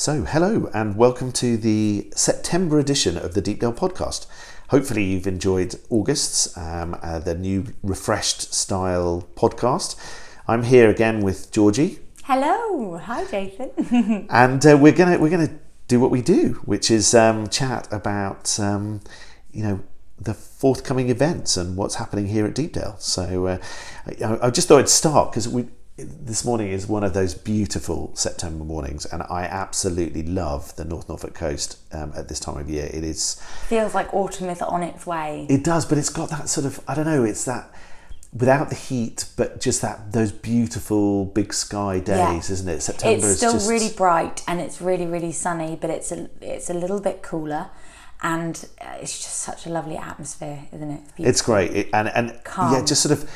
So, hello and welcome to the September edition of the Deepdale podcast. Hopefully you've enjoyed August's, the new refreshed style podcast. I'm here again with Georgie. Hello, hi Jason. And we're gonna do what we do, which is chat about the forthcoming events and what's happening here at Deepdale. So I just thought I'd start because this morning is one of those beautiful September mornings, and I absolutely love the North Norfolk Coast at this time of year. It is feels like autumn is on its way. It does, but it's got that sort of, I don't know, it's that without the heat, but just those beautiful big sky days, isn't it? September it's still really bright and it's really, really sunny, but it's a little bit cooler. And it's just such a lovely atmosphere, isn't it? It's great, and calm. Yeah, just sort of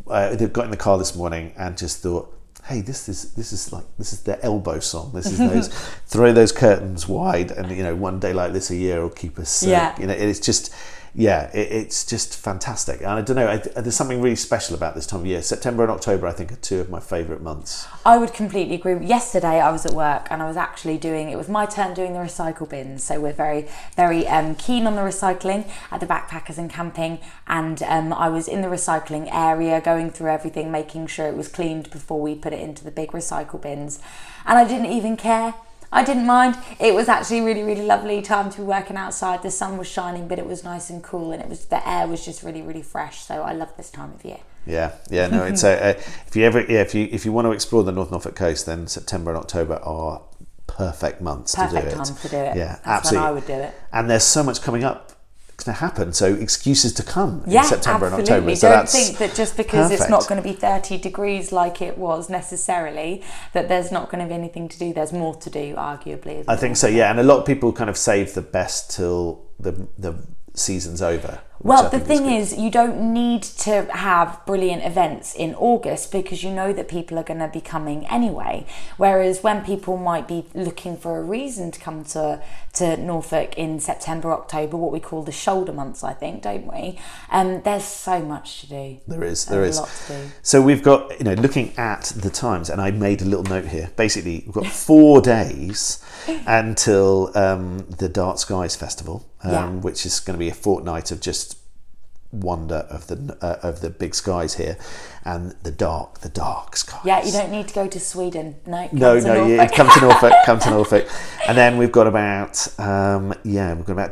they got in the car this morning and just thought, hey, this is their elbow song. This is those throw those curtains wide, and one day like this a year will keep us. It's just. Yeah, it's just fantastic. And I don't know, there's something really special about this time of year. September and October, I think, are two of my favourite months. I would completely agree. Yesterday I was at work and I was actually it was my turn doing the recycle bins. So we're very, very keen on the recycling at the Backpackers and Camping. And I was in the recycling area, going through everything, making sure it was cleaned before we put it into the big recycle bins. And I didn't even care. I didn't mind. It was actually really, really lovely time to be working outside. The sun was shining, but it was nice and cool, and the air was just really, really fresh. So I love this time of year. Yeah. No, it's if you want to explore the North Norfolk Coast, then September and October are perfect months to do it. Perfect times to do it. Yeah, that's absolutely. when I would do it. And there's so much coming up to happen, so excuses to come in September and October. So don't think that just because it's not going to be 30 degrees like it was necessarily, that there's not going to be anything to do. There's more to do, arguably. I think so, yeah. And a lot of people kind of save the best till the season's over. Well, the thing is, you don't need to have brilliant events in August because you know that people are going to be coming anyway. Whereas when people might be looking for a reason to come to Norfolk in September, October, what we call the shoulder months, I think, don't we? There's so much to do. There is. A lot to do. So we've got, looking at the times, and I made a little note here. Basically, we've got 4 days until the Dark Skies Festival, which is going to be a fortnight of just wonder of the big skies here, and the dark skies. Yeah, you don't need to go to Sweden. No, come to Norfolk. And then we've got about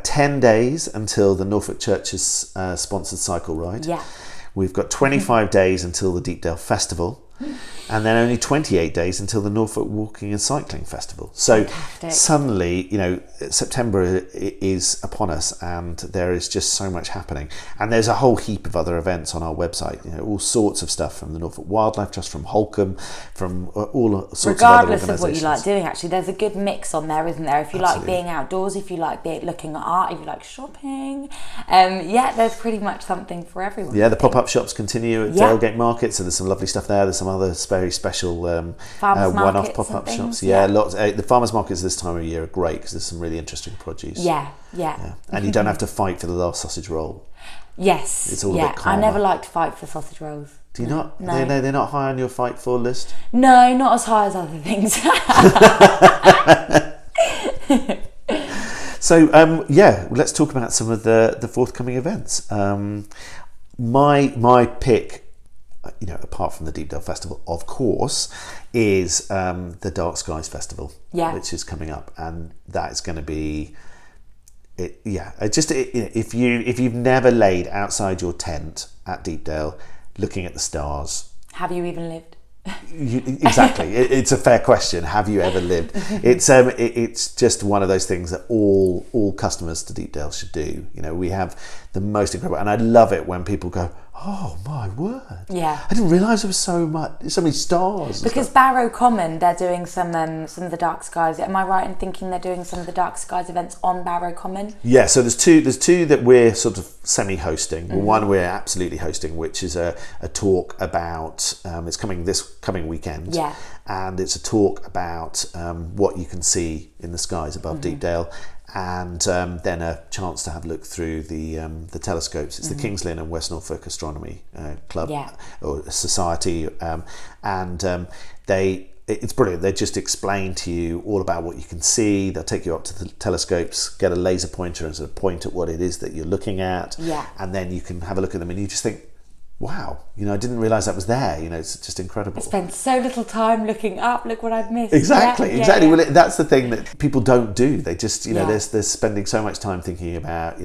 10 days until the Norfolk Church's sponsored cycle ride. Yeah. We've got 25 days until the Deepdale Festival. And then only 28 days until the Norfolk Walking and Cycling Festival. So fantastic. Suddenly, September is upon us, and there is just so much happening. And there's a whole heap of other events on our website. All sorts of stuff from the Norfolk Wildlife Trust, from Holcomb, from all sorts of other organisations. Regardless of what you like doing, actually, there's a good mix on there, isn't there? If you like being outdoors, if you like looking at art, if you like shopping, there's pretty much something for everyone. Yeah, the pop-up shops continue at Tailgate Market, so there's some lovely stuff there. There's some other very special one-off pop-up shops. Lots. The farmers markets this time of year are great because there's some really interesting produce. Yeah. And you don't have to fight for the last sausage roll. Yes. It's all a bit calmer. I never like to fight for sausage rolls. Do you not? No. They're not high on your fight for list? No, not as high as other things. So let's talk about some of the forthcoming events. My pick, apart from the Deepdale Festival, of course, is the Dark Skies Festival, which is coming up, and that is going to be if you've never laid outside your tent at Deepdale looking at the stars, have you even lived? Exactly. It's a fair question. Have you ever lived? It's just one of those things that all customers to Deepdale should do. We have the most incredible, and I love it when people go, oh my word! Yeah, I didn't realise there was so many stars. Because Barrow Common, they're doing some of the Dark Skies. Am I right in thinking they're doing some of the Dark Skies events on Barrow Common? Yeah. So there's two that we're sort of semi-hosting. Mm-hmm. One we're absolutely hosting, which is a talk about. It's coming this coming weekend. Yeah. And it's a talk about what you can see in the skies above Deepdale. And then a chance to have a look through the telescopes. It's the King's Lynn and West Norfolk Astronomy Club or Society, and they it's brilliant. They just explain to you all about what you can see. They'll take you up to the telescopes, get a laser pointer and sort of point at what it is that you're looking at. Yeah. And then you can have a look at them and you just think, wow, I didn't realise that was there. It's just incredible. I spent so little time looking up. Look what I've missed. Exactly. Yeah. Well, that's the thing that people don't do. They just, Yeah. they're spending so much time thinking about,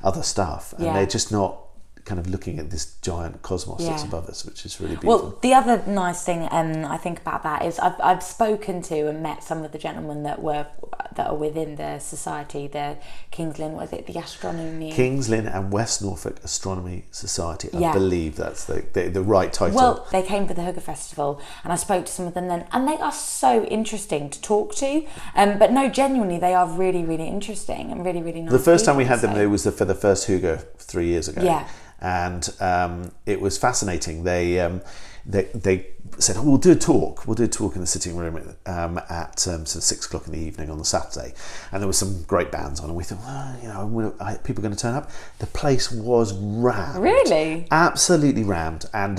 other stuff, and Yeah. they're just not kind of looking at this giant cosmos that's Yeah. above us, which is really beautiful. Well, the other nice thing I think about that is I've spoken to and met some of the gentlemen that are within the society, the King's Lynn, was it the Astronomy? King's Lynn and West Norfolk Astronomy Society. I Yeah. believe that's the right title. Well, they came for the Hooker Festival, and I spoke to some of them then, and they are so interesting to talk to. But no, genuinely, they are really, really interesting and really, really nice. The first time we people, had them, so- it was for the first Hugo 3 years ago. Yeah. And it was fascinating. They said, we'll do a talk in the sitting room at sort of 6 o'clock in the evening on the Saturday, and there were some great bands on, and we thought, people are going to turn up. The place was rammed. Really? Absolutely rammed, and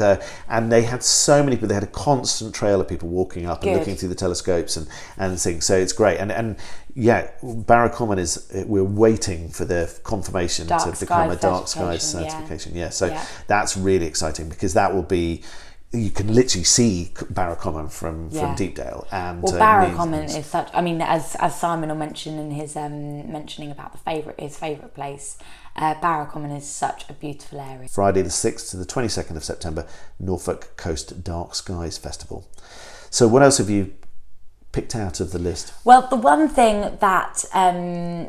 they had so many people. They had a constant trail of people walking up and Good. looking through the telescopes and things. So it's great, and yeah, Barrow Common we're waiting for the confirmation Dark to sky become a dark sky certification, certification. Yeah, so Yeah. that's really exciting, because that will be, you can literally see Barrow Common from Deepdale. And well, Barrow Common is such. I mean, as Simon will mention in his mentioning about his favourite place, Barrow Common is such a beautiful area. Friday the 6th to the 22nd of September, Norfolk Coast Dark Skies Festival. So what else have you picked out of the list? Well, the one thing that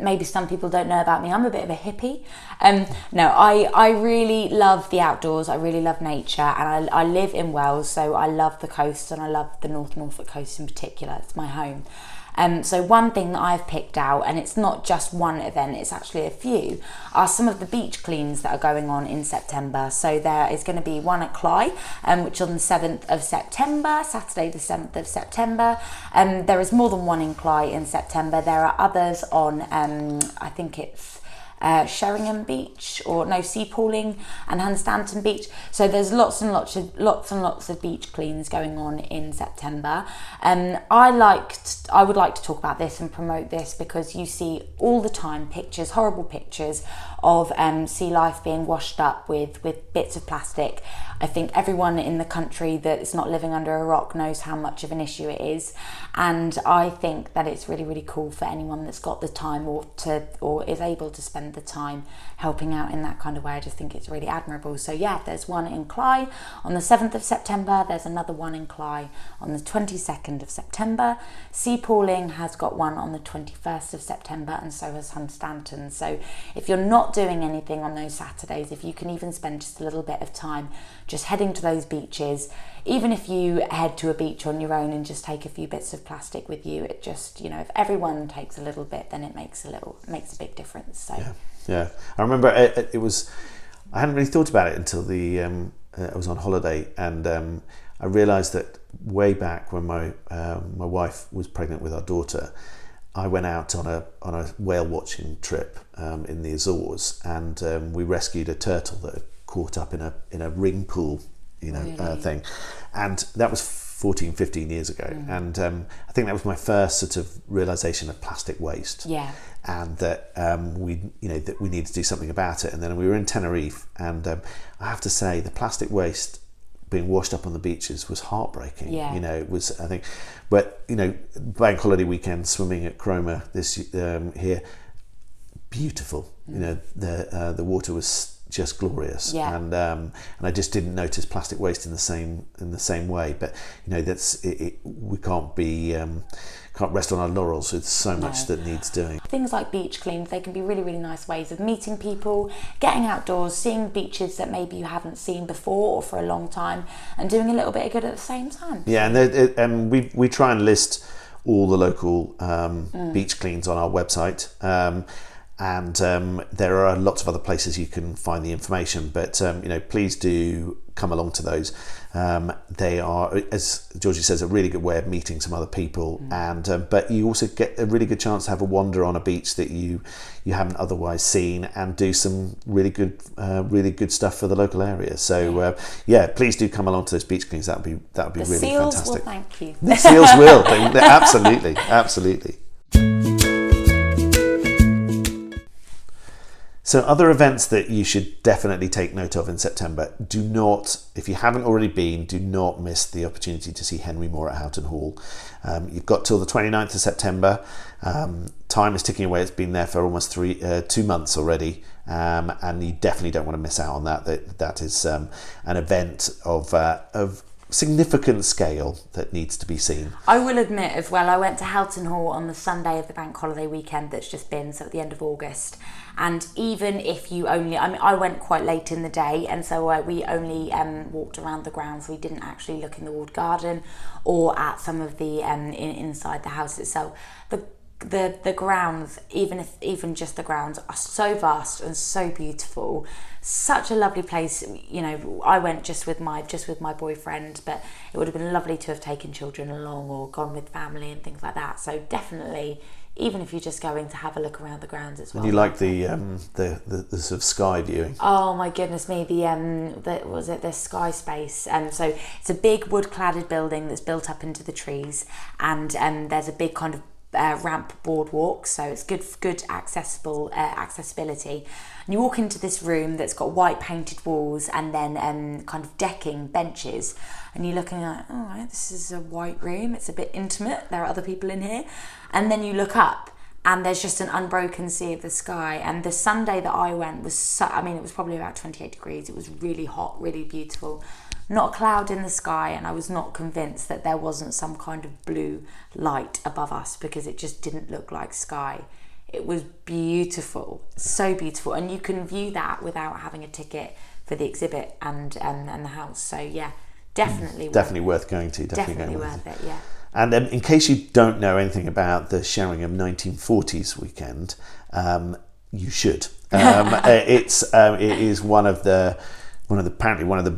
maybe some people don't know about me, I'm a bit of a hippie. No, I really love the outdoors. I really love nature, and I live in Wales, so I love the coast, and I love the North Norfolk Coast in particular. It's my home. So one thing that I've picked out, and it's not just one event, it's actually a few, are some of the beach cleans that are going on in September. So there is going to be one at Cly, which on the 7th of September, Saturday the 7th of September. There is more than one in Cly in September. There are others on, I think it's Sheringham Beach, Sea Pooling and Hunstanton Beach. So there's lots and lots of beach cleans going on in September. I would like to talk about this and promote this, because you see all the time pictures, horrible pictures of sea life being washed up with bits of plastic. I think everyone in the country that is not living under a rock knows how much of an issue it is, and I think that it's really, really cool for anyone that's got the time or is able to spend the time helping out in that kind of way. I just think it's really admirable. So yeah, there's one in Cly on the 7th of September. There's another one in Cly on the 22nd of September. Sea Pooling has got one on the 21st of September, and so has Hunstanton. So if you're not doing anything on those Saturdays, if you can even spend just a little bit of time just heading to those beaches, even if you head to a beach on your own and just take a few bits of plastic with you, it just, if everyone takes a little bit, then it makes a big difference. So yeah. I remember I hadn't really thought about it until I was on holiday, and I realised that way back when my wife was pregnant with our daughter, I went out on a whale watching trip in the Azores, and we rescued a turtle that had caught up in a ring pool, thing, and that was 14-15 years ago. And I think that was my first sort of realization of plastic waste. Yeah. And that we needed to do something about it. And then we were in Tenerife, and I have to say, the plastic waste being washed up on the beaches was heartbreaking. Yeah. It was, I think, but bank holiday weekend swimming at Cromer this here, beautiful. The water was just glorious. Yeah. And I just didn't notice plastic waste in the same way. But that's it. We can't rest on our laurels. There's so much that needs doing. Things like beach cleans, they can be really, really nice ways of meeting people, getting outdoors, seeing beaches that maybe you haven't seen before or for a long time, and doing a little bit of good at the same time. Yeah, and we try and list all the local beach cleans on our website. and there are lots of other places you can find the information. But please do come along to those. They are, as Georgie says, a really good way of meeting some other people, and but you also get a really good chance to have a wander on a beach that you haven't otherwise seen, and do some really good stuff for the local area. So please do come along to those beach cleans. That would be The really seals fantastic. will thank you. The seals will. They absolutely. So other events that you should definitely take note of in September. Do not, if you haven't already been, do not miss the opportunity to see Henry Moore at Houghton Hall. You've got till the 29th of September. Time is ticking away. It's been there for almost 2 months already. And you definitely don't want to miss out on that. That is an event of significant scale that needs to be seen. I will admit as well, I went to Houghton Hall on the Sunday of the bank holiday weekend that's just been, so at the end of August. And even if you only, I went quite late in the day, and so we only walked around the grounds. We didn't actually look in the walled garden or at some of the inside the house itself. The grounds, even just the grounds, are so vast and so beautiful. Such a lovely place. I went just with my boyfriend, but it would have been lovely to have taken children along or gone with family and things like that. So definitely, even if you're just going to have a look around the grounds as well. And you like the sort of sky viewing? Oh my goodness me! The sky space. So it's a big wood-cladded building that's built up into the trees, and there's a big kind of ramp boardwalk, so it's good accessibility. And you walk into this room that's got white painted walls and then kind of decking benches, and you're looking at, all right, this is a white room, it's a bit intimate, there are other people in here. And then you look up and there's just an unbroken sea of the sky. And the Sunday that I went was it was probably about 28 degrees. It was really hot, really beautiful. Not a cloud in the sky, and I was not convinced that there wasn't some kind of blue light above us, because it just didn't look like sky. It was beautiful, so beautiful, and you can view that without having a ticket for the exhibit and the house. So yeah, definitely worth going to. Definitely worth it. Yeah. And in case you don't know anything about the Sheringham 1940s weekend, you should. It is one of the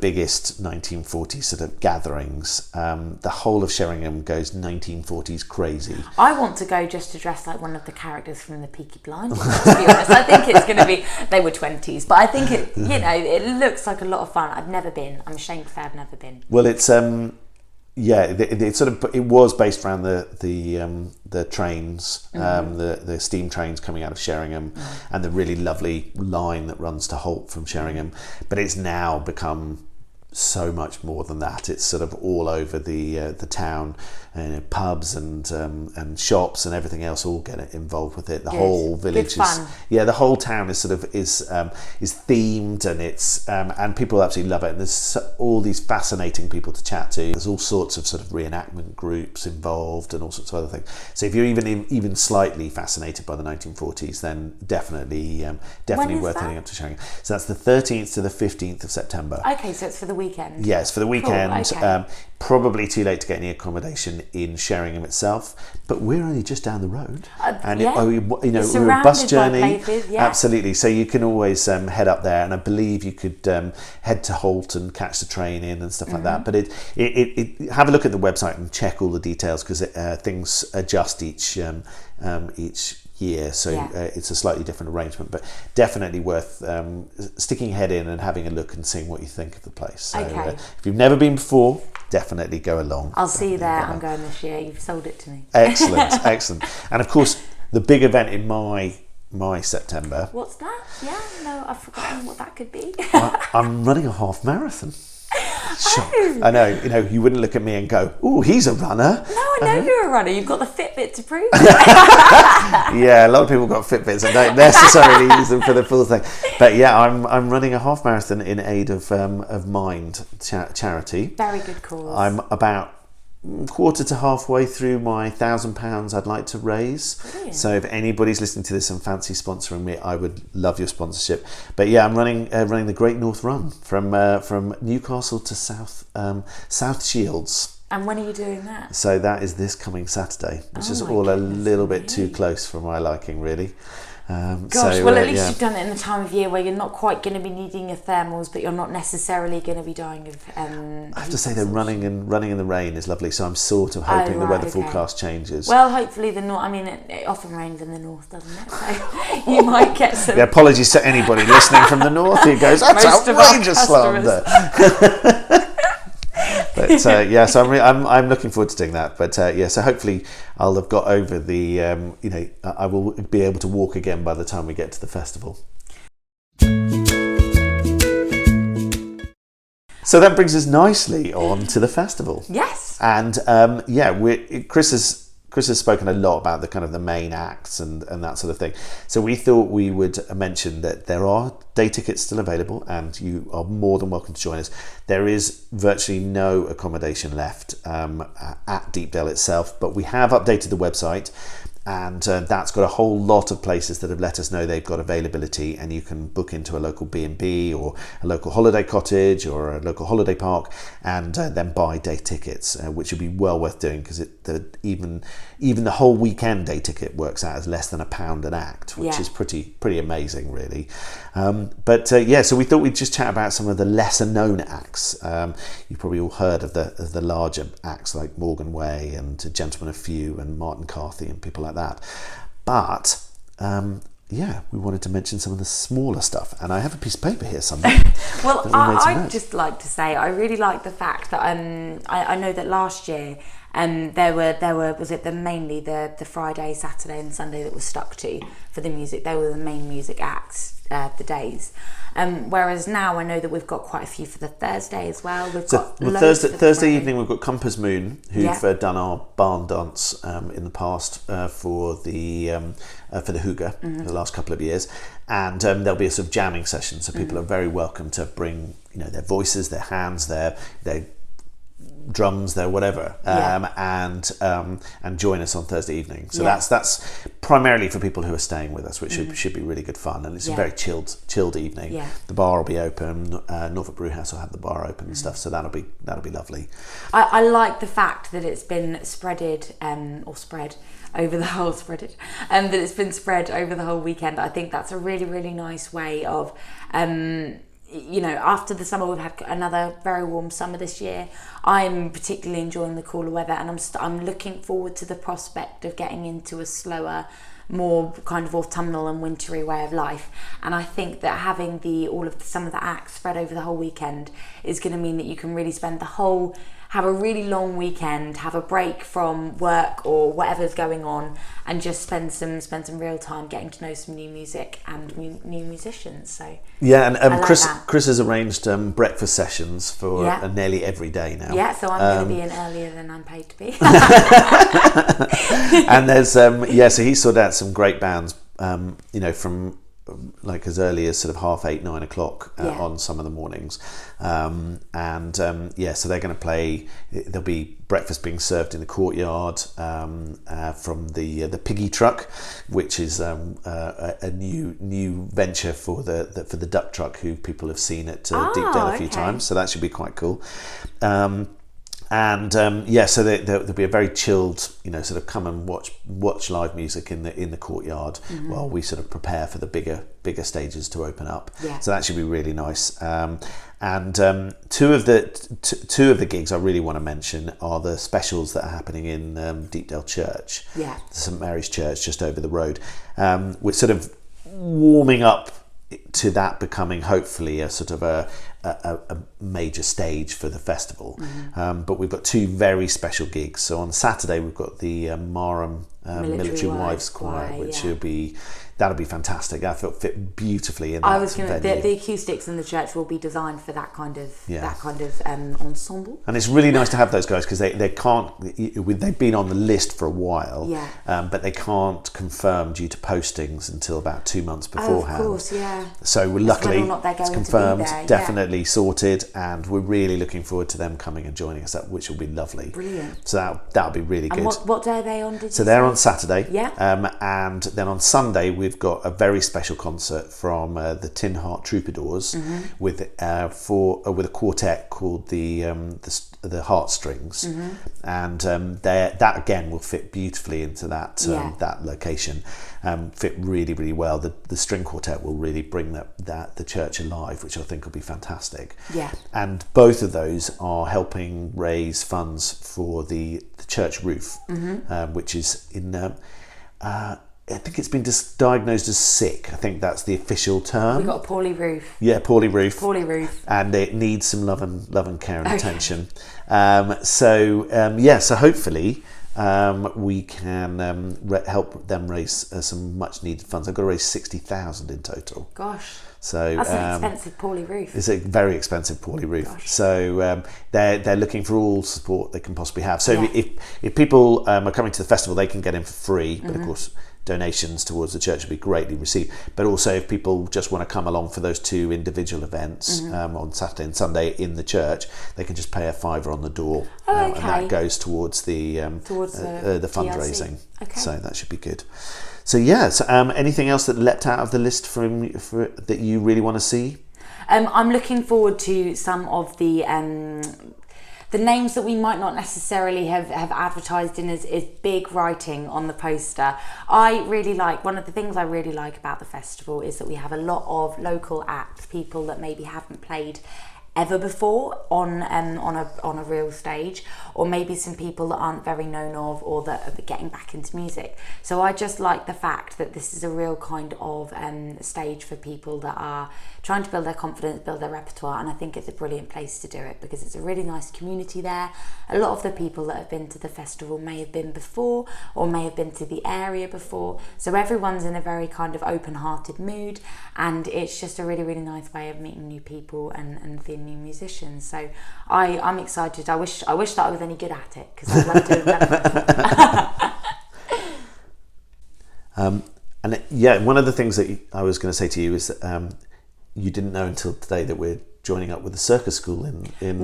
biggest 1940s sort of gatherings. The whole of Sheringham goes 1940s crazy. I want to go just to dress like one of the characters from the Peaky Blinders, to be honest. I think it's going to be, they were 20s, but I think it looks like a lot of fun. I've never been. I'm ashamed to say I've never been. Well, it's it was based around the trains, the steam trains coming out of Sheringham, and the really lovely line that runs to Holt from Sheringham. But it's now become so much more than that. It's sort of all over the town, pubs and shops and everything else all get involved with it. The whole village the whole town is themed, and it's and people absolutely love it. And there's all these fascinating people to chat to. There's all sorts of sort of reenactment groups involved and all sorts of other things. So if you're even slightly fascinated by the 1940s, then definitely worth heading up to Sheringham. So that's the 13th to the 15th of September. Okay, so it's for the weekend. Yes, for the weekend. Cool, okay. Probably too late to get any accommodation in Sheringham itself, but we're only just down the road, and we're a bus journey. Places, yeah. Absolutely. So you can always head up there, and I believe you could head to Holt and catch the train in and stuff like that. But it have a look at the website and check all the details, because things adjust each year, so it's a slightly different arrangement, but definitely worth sticking your head in and having a look and seeing what you think of the place. So if you've never been before, definitely go along. I'll see you there. I'm going this year. You've sold it to me. Excellent. And of course, the big event in my September. What's that? Yeah, no, I've forgotten what that could be. I'm running a half marathon. Shock. I know, you wouldn't look at me and go, "Oh, he's a runner." No, I know you're a runner. You've got the Fitbit to prove it. Yeah, a lot of people got Fitbits and don't necessarily use them for the full thing. But yeah, I'm running a half marathon in aid of Mind charity. Very good cause. I'm about quarter to halfway through my £1,000 I'd like to raise. Brilliant. So if anybody's listening to this and fancy sponsoring me, I would love your sponsorship. But yeah, I'm running the Great North Run from Newcastle to South Shields. And when are you doing that? So that is this coming Saturday, which is all a little bit too close for my liking, really. Gosh, well, at least you've done it in the time of year where you're not quite going to be needing your thermals, but you're not necessarily going to be dying of. I have to say, though, running in the rain is lovely. So I'm sort of hoping the weather forecast changes. Well, hopefully the north. I mean, it often rains in the north, doesn't it? So you might get some. Yeah, apologies to anybody listening from the north who goes, "That's outrageous slander." But so I'm looking forward to doing that. But so hopefully I'll have got over the I will be able to walk again by the time we get to the festival. So that brings us nicely on to the festival. Yes. And Chris has spoken a lot about the kind of the main acts and that sort of thing. So we thought we would mention that there are day tickets still available, and you are more than welcome to join us. There is virtually no accommodation left at Deepdale itself, but we have updated the website, and that's got a whole lot of places that have let us know they've got availability, and you can book into a local B&B or a local holiday cottage or a local holiday park, and then buy day tickets, which would be well worth doing, because even the whole weekend day ticket works out as less than £1 an act, which is pretty amazing, really. So we thought we'd just chat about some of the lesser known acts. You've probably all heard of the larger acts like Morgan Way and Gentlemen of Few and Martin Carthy and people like that. But we wanted to mention some of the smaller stuff, and I have a piece of paper here somewhere. Well, I'd just like to say I really like the fact that I know that last year there were was it mainly the Friday, Saturday and Sunday that was stuck to for the music. They were the main music acts, the days. Whereas now I know that we've got quite a few for the Thursday as well. Thursday evening we've got Compass Moon, who've done our barn dance in the past for the Hooga for the last couple of years, and there'll be a sort of jamming session. So people are very welcome to bring their voices, their hands, their drums, their whatever, and join us on Thursday evening. So that's primarily for people who are staying with us, which should be really good fun, and it's a very chilled evening. The bar will be open. Norfolk Brewhouse will have the bar open and stuff, so that'll be lovely. I like the fact that it's been spread over the whole that it's been spread over the whole weekend. I think that's a really, really nice way of after the summer, we've had another very warm summer this year. I'm particularly enjoying the cooler weather, and I'm looking forward to the prospect of getting into a slower, more kind of autumnal and wintry way of life. And I think that having some of the acts spread over the whole weekend is going to mean that you can really have a really long weekend, have a break from work or whatever's going on, and just spend some real time getting to know some new music and new musicians. So and Chris has arranged breakfast sessions for nearly every day now. Yeah, so I'm going to be in earlier than I'm paid to be. And there's so he sorted out some great bands, from like as early as sort of 8:30, 9 o'clock on some of the mornings, so they're going to play. There'll be breakfast being served in the courtyard from the Piggy Truck, which is a new venture for the duck truck, who people have seen at Deepdale a few times. So that should be quite cool. So there'll be a very chilled, sort of come and watch live music in the courtyard while we sort of prepare for the bigger stages to open up. So that should be really nice. Two of the gigs I really want to mention are the specials that are happening in Deepdale Church, St Mary's Church just over the road. We're sort of warming up to that becoming hopefully a sort of a major stage for the festival. But we've got two very special gigs. So on Saturday we've got the Marham Military Wives Choir, which that'll be fantastic. That'll fit beautifully in that venue. The acoustics in the church will be designed for that kind of ensemble. And it's really nice to have those guys, because they've been on the list for a while, but they can't confirm due to postings until about 2 months beforehand. Of course, So luckily, whether or not they're it's going to be confirmed, there, definitely sorted, and we're really looking forward to them coming and joining us, which will be lovely. Brilliant. So that'll be really good. And what day are they on? So they're on Saturday. Yeah. And then on Sunday we've got a very special concert from the Tin Heart Troubadours with a quartet called the Heartstrings, and that again will fit beautifully into that location. Fit really, really well. The string quartet will really bring the church alive, which I think will be fantastic. Yeah. And both of those are helping raise funds for the church roof, which is in I think it's been diagnosed as sick. I think that's the official term. We've got a poorly roof. Yeah, poorly roof. Poorly roof. And it needs some love and care and attention. So hopefully we can help them raise some much needed funds. I've got to raise 60,000 in total. Gosh. So that's an expensive poorly roof. It's a very expensive poorly roof. Gosh. So they're looking for all support they can possibly have. So if people are coming to the festival, they can get in for free. But of course, donations towards the church will be greatly received. But also, if people just want to come along for those two individual events on Saturday and Sunday in the church, they can just pay a £5 on the door, and that goes towards the fundraising. Okay. So that should be good. So anything else that leapt out of the list that you really want to see? I'm looking forward to some of the names that we might not necessarily have advertised in as big writing on the poster. One of the things I really like about the festival is that we have a lot of local acts, people that maybe haven't played ever before on a real stage, or maybe some people that aren't very known of or that are getting back into music. So I just like the fact that this is a real kind of stage for people that are trying to build their confidence, build their repertoire, and I think it's a brilliant place to do it because it's a really nice community there. A lot of the people that have been to the festival may have been before or may have been to the area before, so everyone's in a very kind of open-hearted mood, and it's just a really, really nice way of meeting new people and seeing new musicians. So I'm excited. I wish that I was any good at it because I'd love to have done it. One of the things that I was going to say to you is that you didn't know until today that we're joining up with the circus school in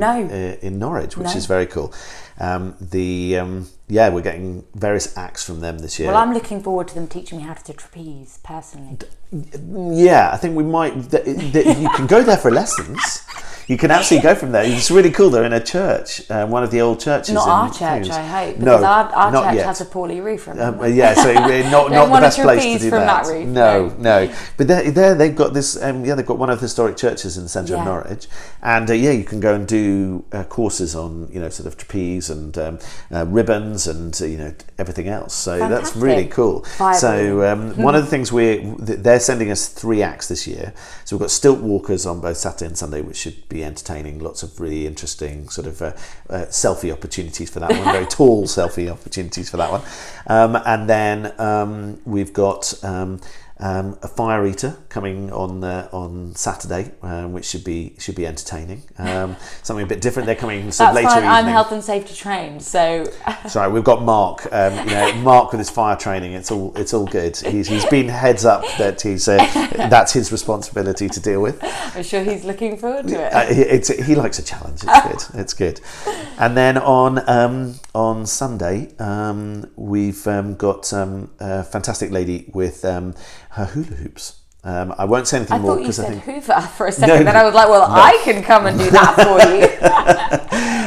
Norwich, which is very cool. We're getting various acts from them this year. Well, I'm looking forward to them teaching me how to do trapeze personally. Yeah, I think we might. You can go there for lessons. You can actually go from there. It's really cool. They're in a church, one of the old churches. Not our church, I hope, because our church has a poorly roof. So not the best place to do that. Roof, no. But they've got this. They've got one of the historic churches in the centre of Norwich, and you can go and do courses on sort of trapeze and ribbons and everything else. So Fantastic. That's really cool. Viable. So one of the things they're sending us 3 acts this year. So we've got stilt walkers on both Saturday and Sunday, which should be entertaining. Lots of really interesting sort of selfie opportunities for that one. Very tall selfie opportunities for that one. And then we've got a fire eater coming on Saturday, which should be entertaining. Something a bit different. They're coming sort of later evening. I'm health and safety trained, so. Sorry, we've got Mark. Mark with his fire training. It's all good. He's been heads up that that's his responsibility to deal with. I'm sure he's looking forward to it. He likes a challenge. It's good. And then on Sunday, we've got a fantastic lady with her hula hoops. I won't say anything more because I think Hoover for a second. Then I was like, I can come and do that for you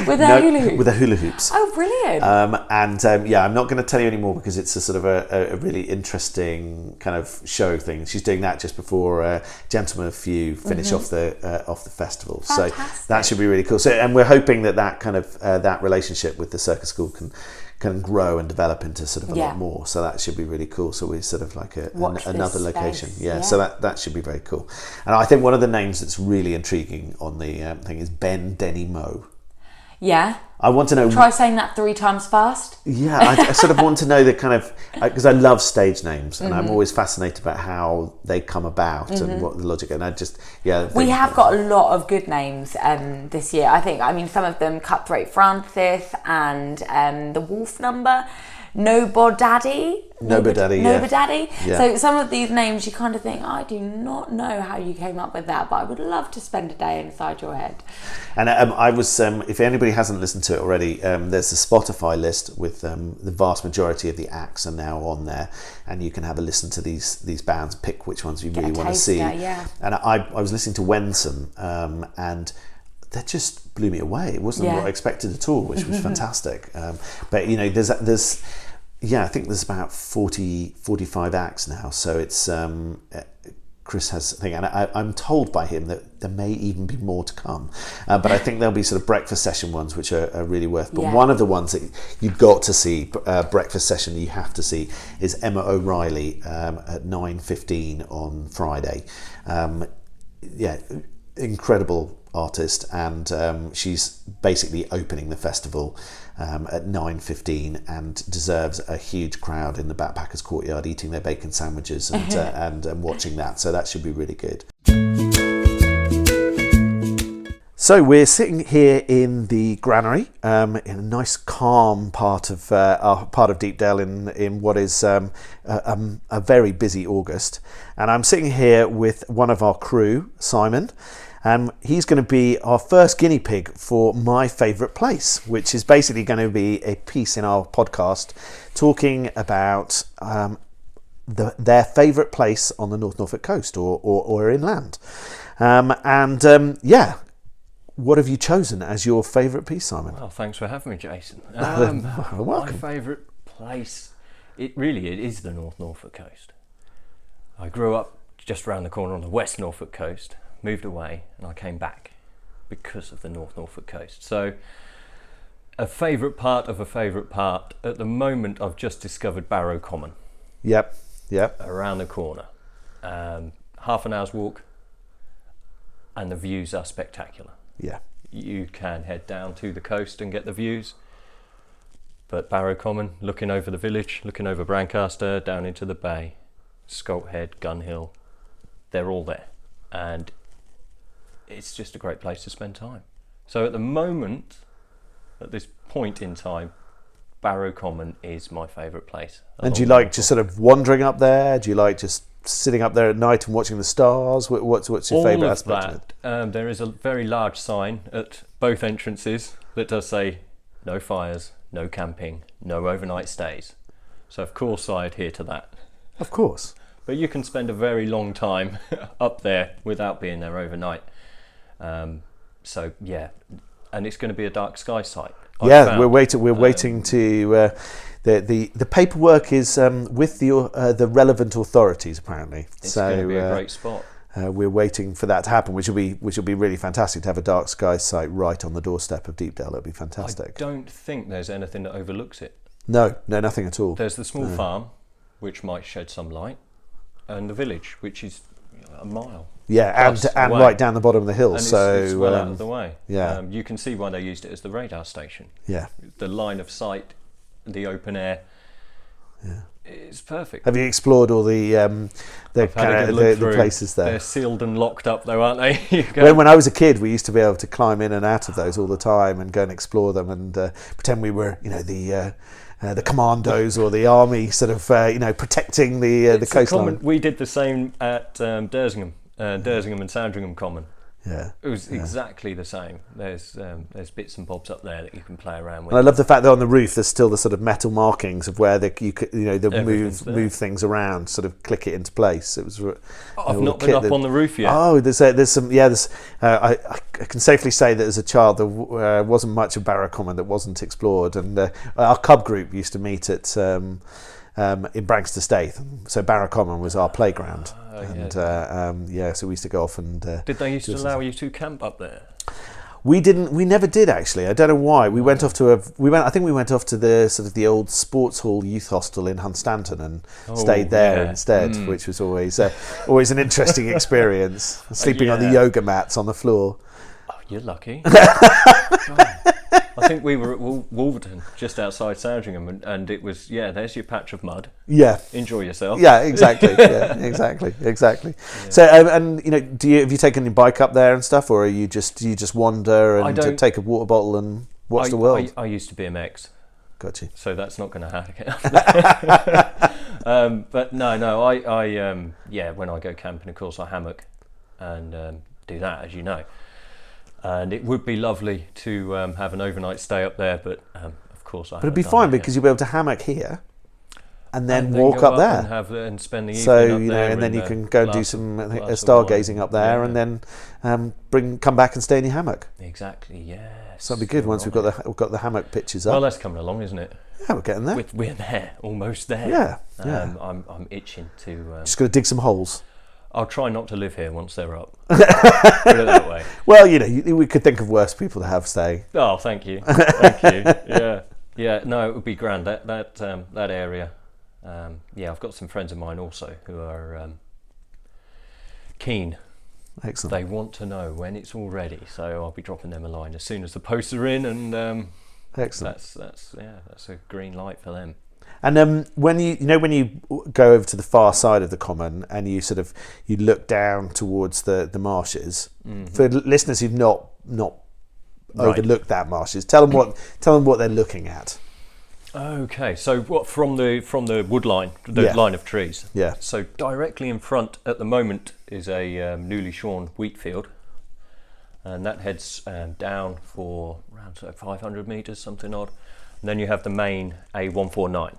with her hula hoops. With her hula hoops. Oh, brilliant! I'm not going to tell you anymore because it's a sort of a really interesting kind of show thing. She's doing that just before Gentlemen of Few finish off the festival. Fantastic. So that should be really cool. So, and we're hoping that kind of that relationship with the circus school can grow and develop into sort of a lot more. So that should be really cool. So we're sort of like another location. Yeah. So that should be very cool. And I think one of the names that's really intriguing on the thing is Ben Denny Moe. Yeah. I want to know. Try saying that 3 times fast. Yeah, I sort of want to know the kind of, because I love stage names and I'm always fascinated about how they come about and what the logic. And I just we have got a lot of good names this year. I mean some of them Cutthroat Francis and the Wolf Number. Nobodaddy. Nobodaddy, yeah. Nobodaddy. Yeah. So some of these names you kind of think, I do not know how you came up with that, but I would love to spend a day inside your head. And I was, if anybody hasn't listened to it already, there's a Spotify list with the vast majority of the acts are now on there, and you can have a listen to these bands, pick which ones you really want to see. Yeah. And I was listening to Wensum, and that just blew me away. It wasn't what I expected at all, which was fantastic. But there's I think there's about 45 acts now, so it's Chris has a thing, and I'm told by him that there may even be more to come, but I think there'll be sort of breakfast session ones which are really worth. But one of the ones that you've got to see, breakfast session you have to see, is Emma O'Reilly at 9:15 on Friday. Incredible artist, and she's basically opening the festival at 9:15 and deserves a huge crowd in the Backpackers Courtyard eating their bacon sandwiches and watching that, so that should be really good. So we're sitting here in the granary in a nice calm part of Deepdale in what is a very busy August, and I'm sitting here with one of our crew, Simon. He's going to be our first guinea pig for my favourite place, which is basically going to be a piece in our podcast talking about their favourite place on the North Norfolk Coast or inland. What have you chosen as your favourite piece, Simon? Well, thanks for having me, Jason. Welcome. My favourite place, it is the North Norfolk Coast. I grew up just around the corner on the West Norfolk Coast, moved away, and I came back because of the North Norfolk Coast. So a favourite part of a favourite part. At the moment, I've just discovered Barrow Common. Yep. Around the corner. Half an hour's walk, and the views are spectacular. Yeah. You can head down to the coast and get the views, but Barrow Common, looking over the village, looking over Brancaster, down into the bay, Scolt Head, Gun Hill, they're all there. And it's just a great place to spend time. So at the moment, at this point in time, Barrow Common is my favourite place. And do you like just sort of wandering up there? Do you like just sitting up there at night and watching the stars? What's your favourite aspect of it? There is a very large sign at both entrances that does say no fires, no camping, no overnight stays. So of course I adhere to that. Of course. But you can spend a very long time up there without being there overnight. And it's going to be a dark sky site. We're waiting to. The paperwork is with the relevant authorities apparently. It's going to be a great spot. We're waiting for that to happen, which will be really fantastic to have a dark sky site right on the doorstep of Deepdale. It'll be fantastic. I don't think there's anything that overlooks it. No, nothing at all. There's the small farm, which might shed some light, and the village, which is a mile. Yeah, and right down the bottom of the hill. And so it's well out of the way. Yeah, you can see why they used it as the radar station. Yeah, the line of sight, the open air. Yeah, it's perfect. Have you explored all the places there? They're sealed and locked up, though, aren't they? When I was a kid, we used to be able to climb in and out of those all the time and go and explore them and pretend we were, the commandos or the army, sort of, protecting the coastline. We did the same at Dersingham and Sandringham Common. Yeah, it was exactly the same. There's bits and bobs up there that you can play around with. And I love the fact that on the roof there's still the sort of metal markings of where they move things around, sort of click it into place. It was. I've not been up on the roof yet. Oh, there's some. Yeah, I can safely say that as a child there wasn't much of Barrow Common that wasn't explored, and our cub group used to meet at. In Brancaster Staithe, so Barrow Common was our playground, so we used to go off and. Did they used to allow you to camp up there? We didn't. We never did actually. I don't know why. We went off to I think we went off to the sort of the old sports hall youth hostel in Hunstanton and stayed there instead, which was always an interesting experience. Sleeping on the yoga mats on the floor. Oh, you're lucky. I think we were at Wolverton, just outside Sandringham, and it was, there's your patch of mud. Yeah. Enjoy yourself. Yeah, exactly. Exactly. Yeah. So, have you taken your bike up there and stuff, or do you just wander and take a water bottle and watch the world? I used to BMX. got you. So that's not going to happen. But no, I when I go camping, of course, I hammock and do that, as you know. And it would be lovely to have an overnight stay up there, but of course I. But it'd be fine because you'll be able to hammock here, and then walk go up there, and spend the evening so up you know, there and then you can go and do some stargazing up there, and then come back and stay in your hammock. Exactly. Yes. So that'd be good once we've got the hammock pictures up. Well, that's coming along, isn't it? Yeah, we're getting there. We're there, almost there. Yeah. I'm itching to. Just got to dig some holes. I'll try not to live here once they're up. Put it that way. Well, you know, we could think of worse people to have stay. Oh, thank you. Yeah. No, it would be grand. That area. I've got some friends of mine also who are keen. Excellent. They want to know when it's all ready, so I'll be dropping them a line as soon as the posts are in, and excellent. That's a green light for them. And when you go over to the far side of the common and you look down towards the marshes, for listeners who've not overlooked that marshes, tell them what they're looking at. Okay, so what from the wood line, line of trees? Yeah. So directly in front at the moment is a newly shorn wheat field, and that heads down for around 500 metres, something odd. And then you have the main A149.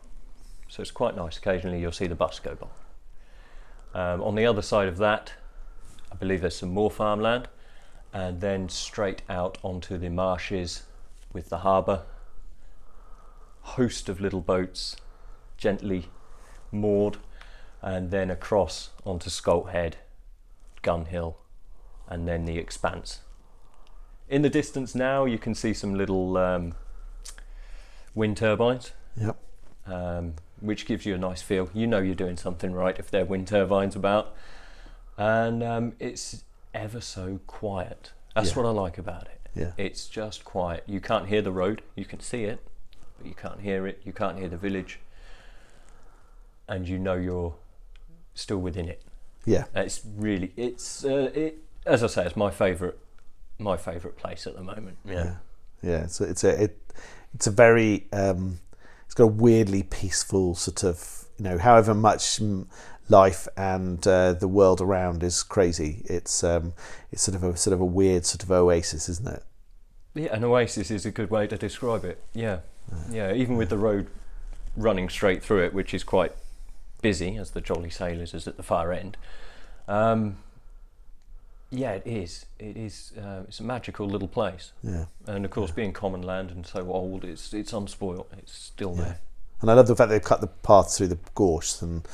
So it's quite nice. Occasionally you'll see the bus go by. On the other side of that, I believe there's some more farmland, and then straight out onto the marshes with the harbour. Host of little boats, gently moored, and then across onto Scolt Head, Gun Hill, and then the Expanse. In the distance now, you can see some little wind turbines. Yep. Which gives you a nice feel. You know you're doing something right if there are wind turbines about. And it's ever so quiet. That's what I like about it. Yeah. It's just quiet. You can't hear the road. You can see it, but you can't hear it. You can't hear the village. And you know you're still within it. Yeah. It's really, as I say, it's my favourite place at the moment. Yeah. It's a very it's got a weirdly peaceful sort of, however much life and the world around is crazy. It's sort of a weird sort of oasis, isn't it? Yeah, an oasis is a good way to describe it. Yeah. Even with the road running straight through it, which is quite busy, as the Jolly Sailors is at the far end. It is. It's a magical little place. Yeah. And of course, being common land and so old, it's unspoilt. It's still there. And I love the fact they've cut the path through the gorse, and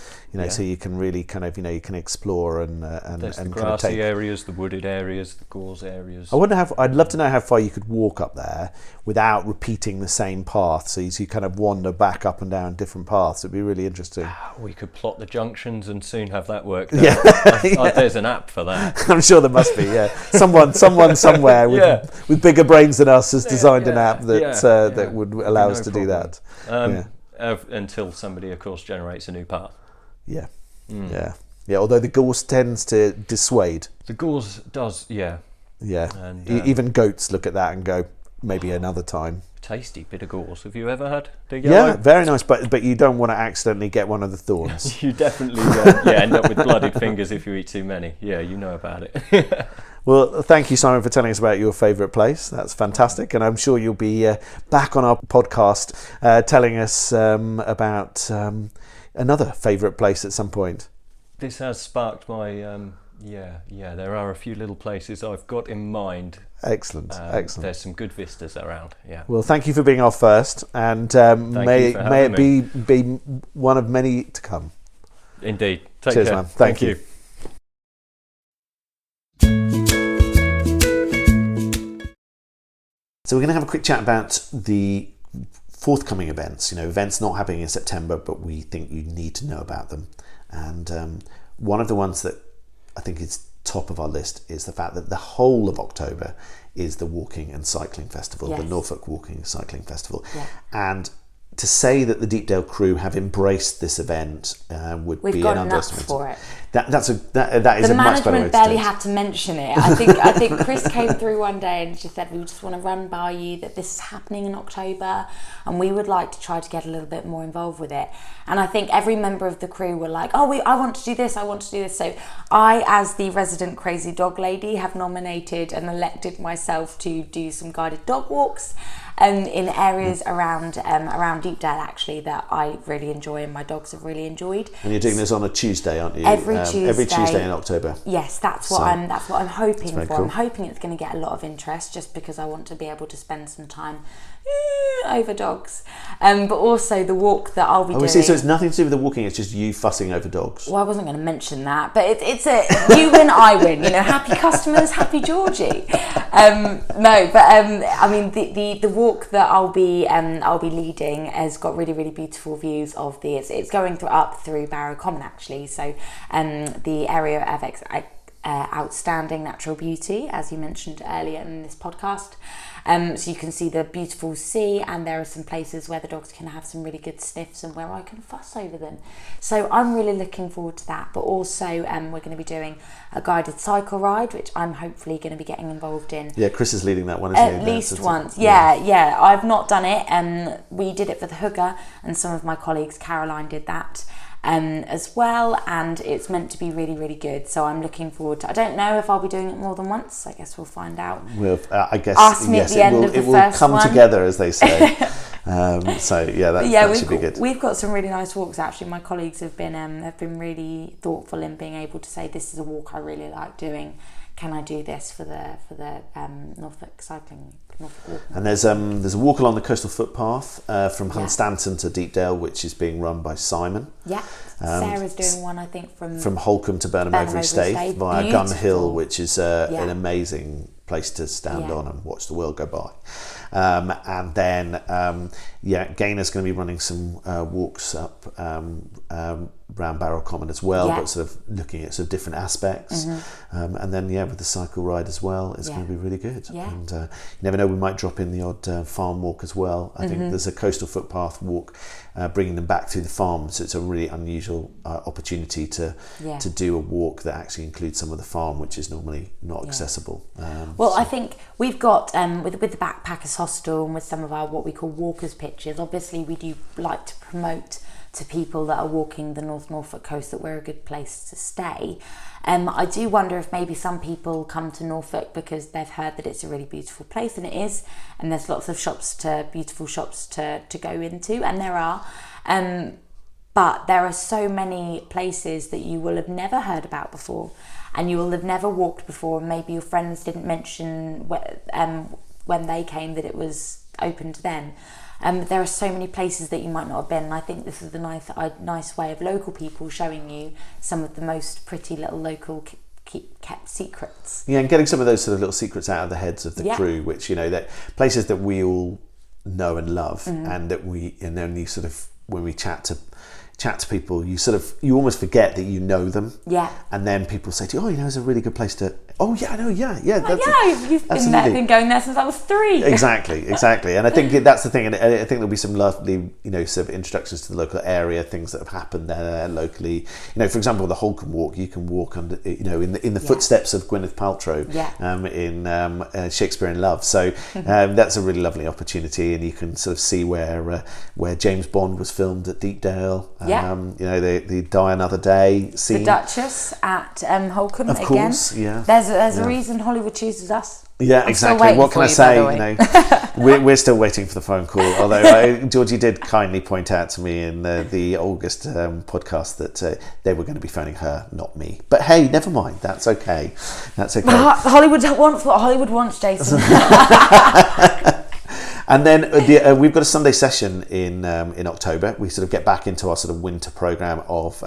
so you can really kind of you can explore and there's and the kind of grassy areas, the wooded areas, the gorse areas. I'd love to know how far you could walk up there without repeating the same path. So you kind of wander back up and down different paths. It'd be really interesting. We could plot the junctions and soon have that worked out. There's an app for that. I'm sure there must be. Yeah, someone somewhere with bigger brains than us has designed an app that would allow us to do that. Until somebody, of course, generates a new path. Yeah. Although the gorse tends to dissuade. The gorse does, yeah. And even goats look at that and go, maybe another time. Tasty bit of gorse. Have you ever had the yellow? Yeah, very nice. But you don't want to accidentally get one of the thorns. You definitely end up with blooded fingers if you eat too many. Yeah, you know about it. Well, thank you, Simon, for telling us about your favourite place. That's fantastic. And I'm sure you'll be back on our podcast telling us about another favourite place at some point. This has sparked my, there are a few little places I've got in mind. Excellent. There's some good vistas around, yeah. Well, thank you for being our first, and may it be one of many to come. Indeed. Take Cheers, care. Man. Thank you. So we're going to have a quick chat about the forthcoming events, events not happening in September, but we think you need to know about them. And one of the ones that I think is top of our list is the fact that the whole of October is the Walking and Cycling Festival, the Norfolk Walking Cycling Festival. Yeah. And to say that the Deepdale crew have embraced this event would We've be got an nuts understatement. for it. That is The a much better way management to barely do it. had to mention it. I think Chris came through one day and just said, we just want to run by you that this is happening in October and we would like to try to get a little bit more involved with it. And I think every member of the crew were like, I want to do this, I want to do this. So I, as the resident crazy dog lady, have nominated and elected myself to do some guided dog walks in areas around Deepdale, actually, that I really enjoy and my dogs have really enjoyed. And you're doing this on a Tuesday, aren't you? Every Tuesday. Every Tuesday in October. Yes, that's what I'm hoping for. Cool. I'm hoping it's going to get a lot of interest, just because I want to be able to spend some time over dogs. But also the walk that I'll be doing. So it's nothing to do with the walking. It's just you fussing over dogs. Well, I wasn't going to mention that, but it's a you win, I win. Happy customers, happy Georgie. I mean the walk that I'll be leading has got really, really beautiful views of it's going up through Barrow Common, actually. So the area of outstanding natural beauty, as you mentioned earlier in this podcast. So you can see the beautiful sea, and there are some places where the dogs can have some really good sniffs and where I can fuss over them. So I'm really looking forward to that. But also we're going to be doing a guided cycle ride, which I'm hopefully going to be getting involved in. Yeah, Chris is leading that one, isn't he? At least once. Yeah. I've not done it. We did it for the Hugger, and some of my colleagues, Caroline, did that. As well, and it's meant to be really, really good. So I'm looking forward to. I don't know if I'll be doing it more than once. I guess we'll find out. I guess. Ask me at the end of the first one. It will come together, as they say. That should be good. We've got some really nice walks. Actually, my colleagues have been really thoughtful in being able to say, this is a walk I really like doing. Can I do this for the Norfolk Cycling? And there's a walk along the coastal footpath from Hunstanton to Deepdale, which is being run by Simon. Yeah, Sarah's doing one, I think, from Holcombe to Burnham Overy Staithe via Gun Hill, which is an amazing place to stand on and watch the world go by. And then Gaynor's going to be running some walks up around Barrow Common as well, but sort of looking at sort of different aspects. And then with the cycle ride as well, it's going to be really good. And you never know, we might drop in the odd farm walk as well. I think there's a coastal footpath walk bringing them back to the farm, so it's a really unusual opportunity to do a walk that actually includes some of the farm, which is normally not accessible. I think we've got with the Backpackers Hostel and with some of our what we call walkers pitches, obviously we do like to promote to people that are walking the North Norfolk Coast that we're a good place to stay. I do wonder if maybe some people come to Norfolk because they've heard that it's a really beautiful place, and it is, and there's lots of beautiful shops to go into, and there are. But there are so many places that you will have never heard about before, and you will have never walked before, and maybe your friends didn't mention when they came that it was open to them. There are so many places that you might not have been, and I think this is a nice way of local people showing you some of the most pretty little local kept secrets. Yeah, and getting some of those sort of little secrets out of the heads of the crew, which that places that we all know and love, and that and then you sort of, when we chat to people, you almost forget that you know them. Yeah. And then people say to you, it's a really good place to. Oh yeah, I know. Yeah. You've been going there since I was 3. Exactly. And I think that's the thing. And I think there'll be some lovely, sort of introductions to the local area, things that have happened there locally. For example, the Holcombe Walk, you can walk under, in the footsteps of Gwyneth Paltrow, in Shakespeare in Love. So that's a really lovely opportunity, and you can sort of see where James Bond was filmed at Deepdale. The Die Another Day scene. The Duchess at Holcombe again. Of course, There's a reason Hollywood chooses us. Yeah, exactly. What can I say? We're still waiting for the phone call. Although Georgie did kindly point out to me in the August podcast that they were going to be phoning her, not me. But hey, never mind. That's okay. Hollywood wants what Hollywood wants, Jason. And then we've got a Sunday session in October. We sort of get back into our sort of winter programme of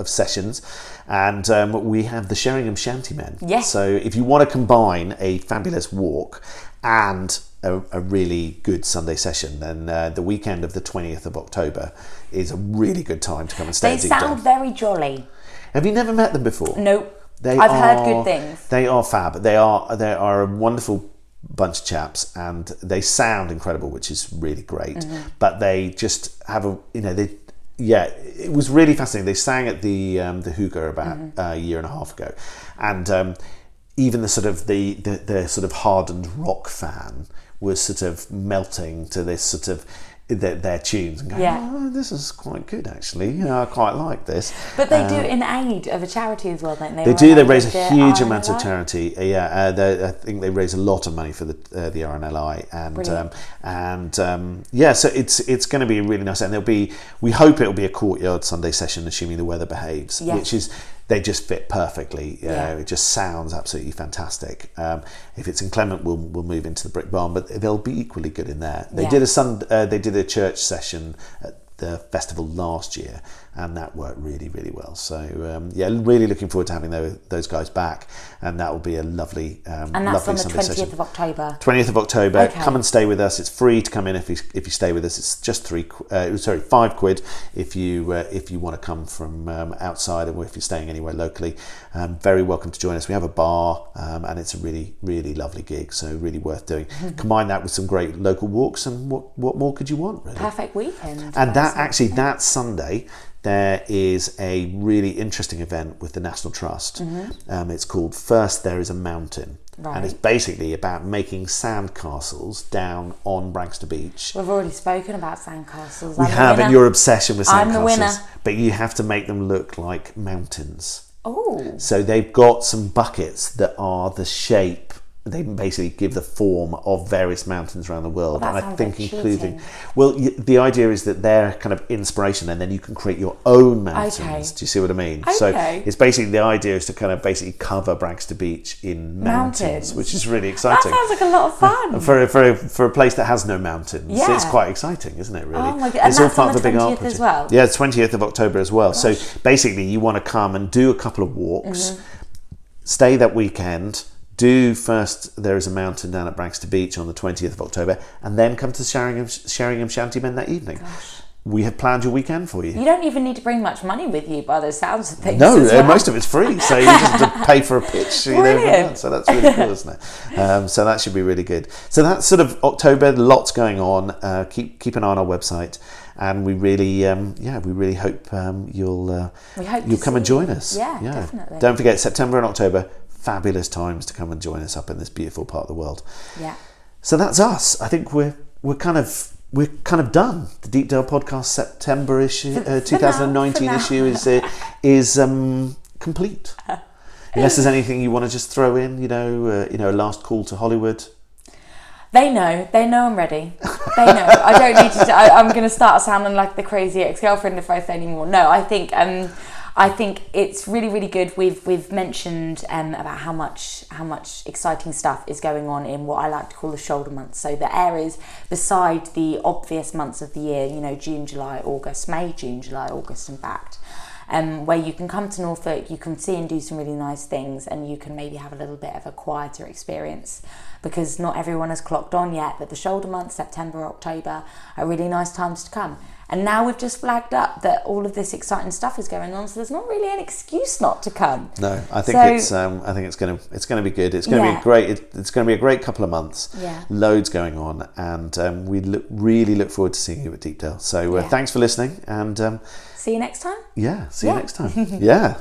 sessions, and we have the Sheringham Shantymen. Yes. So if you want to combine a fabulous walk and a really good Sunday session, then the weekend of the 20th of October is a really good time to come and stay. They sound very jolly. Have you never met them before? Nope. I've heard good things. They are fab. They are a wonderful bunch of chaps, and they sound incredible, which is really great. But they just have it was really fascinating. They sang at the Hookah about a year and a half ago, and even the sort of hardened rock fan was sort of melting to this sort of their tunes and going, oh, this is quite good actually. I quite like this. But they do in aid of a charity as well, don't they? They do. They raise a huge amount of charity. I think they raise a lot of money for the RNLI, so it's going to be really nice. And we hope it'll be a courtyard Sunday session, assuming the weather behaves, which is. They just fit perfectly. It just sounds absolutely fantastic. If it's inclement, we'll move into the Brick Barn, but they'll be equally good in there. They did a church session at the festival last year, and that worked really, really well. So really looking forward to having those guys back, and that will be a lovely and that's lovely on the 20th of October. 20th of October. Okay. Come and stay with us. It's free to come in if you stay with us. It's just £5 if you want to come from outside, or if you're staying anywhere locally. Very welcome to join us. We have a bar, and it's a really, really lovely gig. So really worth doing. Combine that with some great local walks, and what more could you want? Really, perfect weekend. And that Sunday, there is a really interesting event with the National Trust. It's called First There Is a Mountain. Right. And it's basically about making sandcastles down on Brancaster Beach. We've already spoken about sandcastles. We have, and your obsession with sandcastles. I'm the winner. But you have to make them look like mountains. Oh. So they've got some buckets that are the shape. They basically give the form of various mountains around the world, well, and I think the idea is that they're kind of inspiration, and then you can create your own mountains. Okay. Do you see what I mean? Okay. So it's basically, the idea is to kind of basically cover Brancaster Beach in mountains, which is really exciting. That sounds like a lot of fun for a place that has no mountains. Yeah. It's quite exciting, isn't it? Really. Oh my God. And it's that's all part on of the a big 20th art project as well. Yeah, it's 20th of October as well. Gosh. So basically, you want to come and do a couple of walks, stay that weekend. Do First There Is a Mountain down at Brancaster Beach on the 20th of October, and then come to Sheringham Shantymen that evening. Gosh. We have planned your weekend for you. You don't even need to bring much money with you by the sounds of things. No, most of it's free, so you just have to pay for a pitch. So that's really cool, isn't it? So that should be really good. So that's sort of October. Lots going on. Keep an eye on our website, and we really hope you'll come and join us. Yeah, definitely. Don't forget, September and October. Fabulous times to come and join us up in this beautiful part of the world. Yeah. So that's us. I think we're kind of done. The Deepdale podcast September issue, 2019 issue is complete. Unless there's anything you want to just throw in, a last call to Hollywood. They know I'm ready. They know. I don't need to. I'm going to start sounding like the crazy ex-girlfriend if I say any more. No, I think it's really, really good. We've mentioned about how much exciting stuff is going on in what I like to call the shoulder months. So the areas beside the obvious months of the year, June, July, August, May, June, July, August, in fact, where you can come to Norfolk, you can see and do some really nice things, and you can maybe have a little bit of a quieter experience, because not everyone has clocked on yet that the shoulder months, September, October, are really nice times to come. And now we've just flagged up that all of this exciting stuff is going on, so there's not really an excuse not to come. No, I think it's going to be good. It's going to be great. It's going to be a great couple of months. Yeah. Loads going on, and we really look forward to seeing you at Deepdale. So thanks for listening, and see you next time. Yeah, see you next time. Yeah.